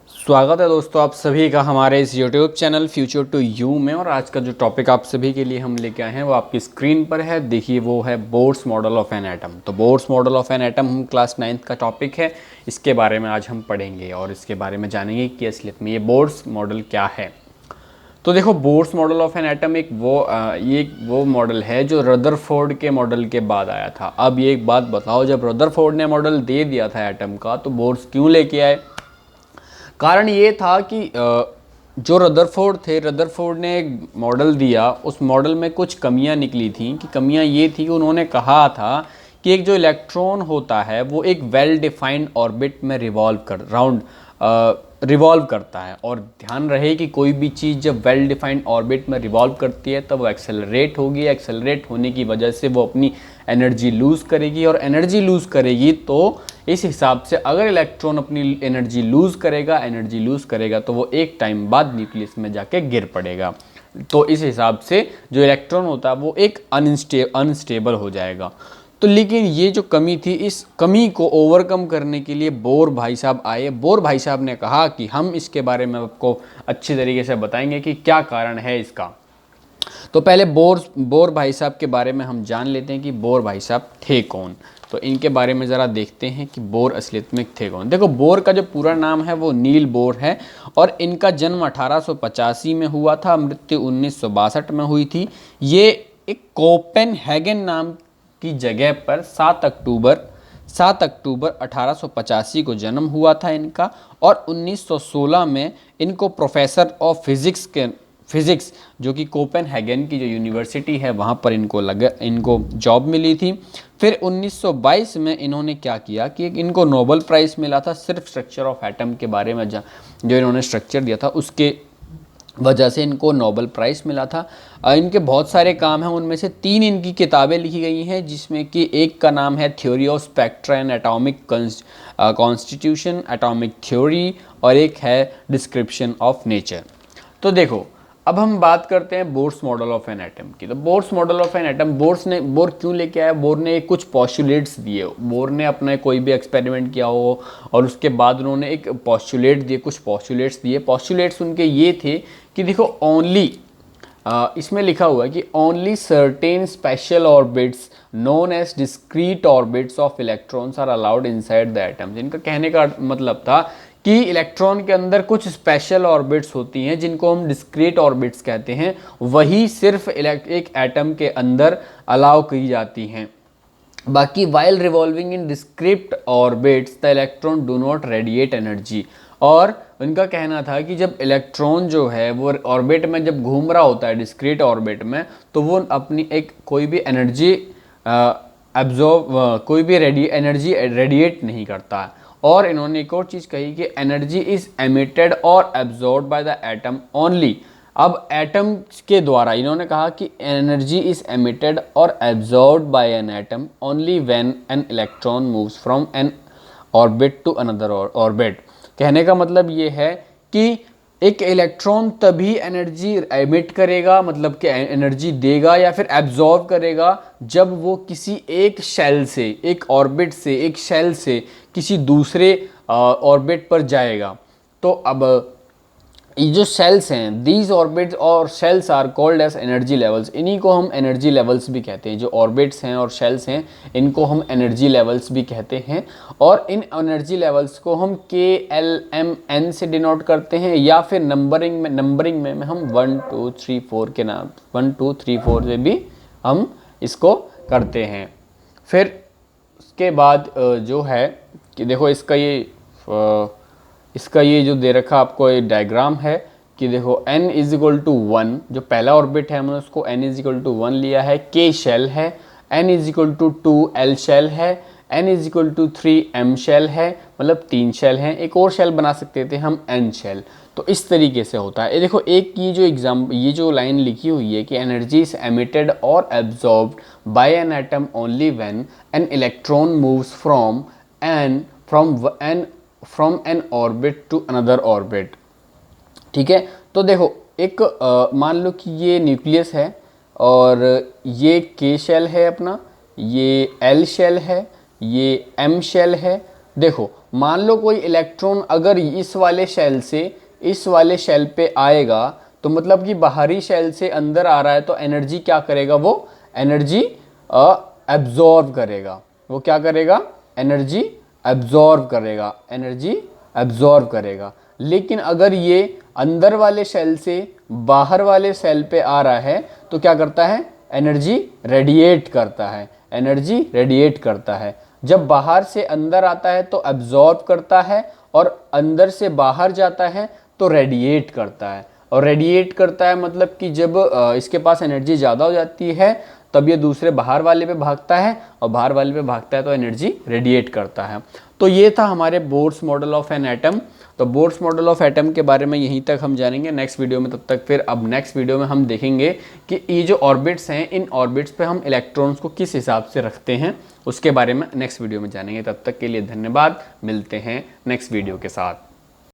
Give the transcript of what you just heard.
स्वागत है दोस्तों आप सभी का हमारे इस YouTube channel future to you में। और आज का जो टॉपिक आप सभी के लिए हम लेके आए हैं वो आपकी स्क्रीन पर है। देखिए वो है Bohr's model of an atom. तो Bohr's model of an atom हम क्लास 9th का टॉपिक है, इसके बारे में आज हम पढ़ेंगे और इसके बारे में जानेंगे कि असलियत में ये बोर्स मॉडल क्या है। तो देखो bourse model of an atom ये वो मॉडल है जो रदरफोर्ड के मॉडल के बाद आया था। अब ये एक बात बताओ, जब रदरफोर्ड ने मॉडल दे दिया था एटम का तो बोर्स क्यों लेके आए? कारण ये था कि जो रदरफोर्ड ने एक मॉडल दिया, उस मॉडल में कुछ कमियां निकली थी। कि कमियां ये थी कि उन्होंने कहा था कि एक जो इलेक्ट्रॉन होता है वो एक वेल डिफाइंड ऑर्बिट में रिवॉल्व करता है। और ध्यान रहे कि कोई भी चीज़ जब वेल डिफाइंड ऑर्बिट में रिवॉल्व करती है तब वो एक्सेलरेट होगी। एक्सेलरेट होने की वजह से वो अपनी एनर्जी लूज़ करेगी, और एनर्जी लूज़ करेगी तो इस हिसाब से अगर इलेक्ट्रॉन अपनी एनर्जी लूज़ करेगा तो वो एक टाइम बाद न्यूक्लियस में जाके गिर पड़ेगा। तो इस हिसाब से जो इलेक्ट्रॉन होता है वो एक अनस्टेबल हो जाएगा। तो लेकिन ये जो कमी थी, इस कमी को ओवरकम करने के लिए बोर भाई साहब आए। बोर भाई साहब ने कहा कि हम इसके बारे में आपको अच्छी तरीके से बताएंगे कि क्या कारण है इसका। तो पहले बोर भाई साहब के बारे में हम जान लेते हैं कि बोर भाई साहब थे कौन। तो इनके बारे में ज़रा देखते हैं कि बोर असलियत में थे कौन। देखो बोर का जो पूरा नाम है वो नील बोर है, और इनका जन्म 1885 में हुआ था, मृत्यु 1962 में हुई थी। ये एक कोपेनहेगन नाम की जगह पर 7 अक्टूबर 1885 को जन्म हुआ था इनका। और 1916 में इनको प्रोफेसर ऑफ फिज़िक्स जो कि कोपेनहेगन की जो यूनिवर्सिटी है वहाँ पर इनको जॉब मिली थी। फिर 1922 में इन्होंने क्या किया कि इनको नोबेल प्राइज़ मिला था सिर्फ स्ट्रक्चर ऑफ एटम के बारे में, जो इन्होंने स्ट्रक्चर दिया था उसके वजह से इनको नोबेल प्राइज़ मिला था। इनके बहुत सारे काम हैं, उनमें से 3 इनकी किताबें लिखी गई हैं, जिसमें कि एक का नाम है theory of spectra and atomic constitution, atomic theory, और एक है डिस्क्रिप्शन ऑफ नेचर। तो देखो अब हम बात करते हैं bourse model of an atom की। तो Bohr's model of an atom bore क्यों लेके आया? बोर ने कुछ पॉस्टुलेट्स दिए। बोर ने अपना कोई भी एक्सपेरिमेंट किया हो और उसके बाद उन्होंने एक कुछ पॉस्टुलेट्स दिए। पॉस्टुलेट्स उनके ये थे कि देखो इसमें लिखा हुआ है कि only certain special orbits known as discrete orbits of electrons are allowed inside the atom. जिनका कहने का मतलब था कि इलेक्ट्रॉन के अंदर कुछ स्पेशल ऑर्बिट्स होती हैं जिनको हम डिस्क्रीट ऑर्बिट्स कहते हैं, वही सिर्फ एक एटम के अंदर अलाउ की जाती हैं। बाकी while revolving in discrete orbits the electron do not radiate energy. और उनका कहना था कि जब इलेक्ट्रॉन जो है वो ऑर्बिट में जब घूम रहा होता है डिस्क्रीट ऑर्बिट में, तो वो अपनी कोई भी एनर्जी एनर्जी रेडिएट नहीं करता है। और इन्होंने एक और चीज़ कही कि एनर्जी इज एमिटेड और absorb by the atom only. अब एटम के द्वारा इन्होंने कहा कि एनर्जी इज एमिटेड और absorb by an atom only when an electron moves from an orbit to another orbit. कहने का मतलब ये है कि एक इलेक्ट्रॉन तभी एनर्जी एमिट करेगा, मतलब कि एनर्जी देगा या फिर एब्जॉर्ब करेगा, जब वो किसी एक शेल से, एक ऑर्बिट से, एक शेल से किसी दूसरे ऑर्बिट पर जाएगा। तो अब ये जो सेल्स हैं, दीज ऑर्बिट्स और shells are called as energy levels. इन्हीं को हम एनर्जी लेवल्स भी कहते हैं। जो ऑर्बिट्स हैं और शेल्स हैं इनको हम एनर्जी लेवल्स भी कहते हैं। और इन एनर्जी लेवल्स को हम KLMN से डिनोट करते हैं, या फिर नंबरिंग में हम 1 2 3 4 के नाम 1 2 3 4 से भी हम इसको करते हैं। फिर उसके बाद जो है कि देखो इसका ये जो दे रखा आपको ये डायग्राम है कि देखो n इज इक्वल टू 1, जो पहला ऑर्बिट है हमने उसको n इज इक्वल टू 1 लिया है, K शेल है, n is equal to 2 L shell है, n is equal to 3 M shell है, मतलब 3 शेल हैं। एक और शेल बना सकते थे हम N शेल। तो इस तरीके से होता है। ये देखो ये जो लाइन लिखी हुई है कि एनर्जी इज एमिटेड और absorbed by an atom only when an electron moves from an orbit to another orbit. ठीक है, तो देखो मान लो कि ये न्यूक्लियस है और ये K शेल है अपना, ये L शेल है, ये M शेल है। देखो मान लो कोई इलेक्ट्रॉन अगर इस वाले शेल से इस वाले शेल पे आएगा तो मतलब कि बाहरी शेल से अंदर आ रहा है तो एनर्जी क्या करेगा, वो एनर्जी एब्जॉर्ब करेगा। वो क्या करेगा, एनर्जी एब्जॉर्ब करेगा, एनर्जी एब्जॉर्ब करेगा। लेकिन अगर ये अंदर वाले शेल से बाहर वाले शेल पे आ रहा है तो क्या करता है, एनर्जी रेडिएट करता है, एनर्जी रेडिएट करता है। जब बाहर से अंदर आता है तो एब्जॉर्ब करता है और अंदर से बाहर जाता है तो रेडिएट करता है। और रेडिएट करता है मतलब कि जब इसके पास एनर्जी ज़्यादा हो जाती है तब ये दूसरे बाहर वाले पे भागता है और बाहर वाले पे भागता है तो एनर्जी रेडिएट करता है। तो ये था हमारे bourse model of an atom. तो बोर्स मॉडल ऑफ एटम के बारे में यहीं तक हम जानेंगे नेक्स्ट वीडियो में। तब तक फिर अब नेक्स्ट वीडियो में हम देखेंगे कि ये जो ऑर्बिट्स हैं इन ऑर्बिट्स पे हम इलेक्ट्रॉन्स को किस हिसाब से रखते हैं, उसके बारे में नेक्स्ट वीडियो में जानेंगे। तब तक के लिए धन्यवाद, मिलते हैं नेक्स्ट वीडियो के साथ।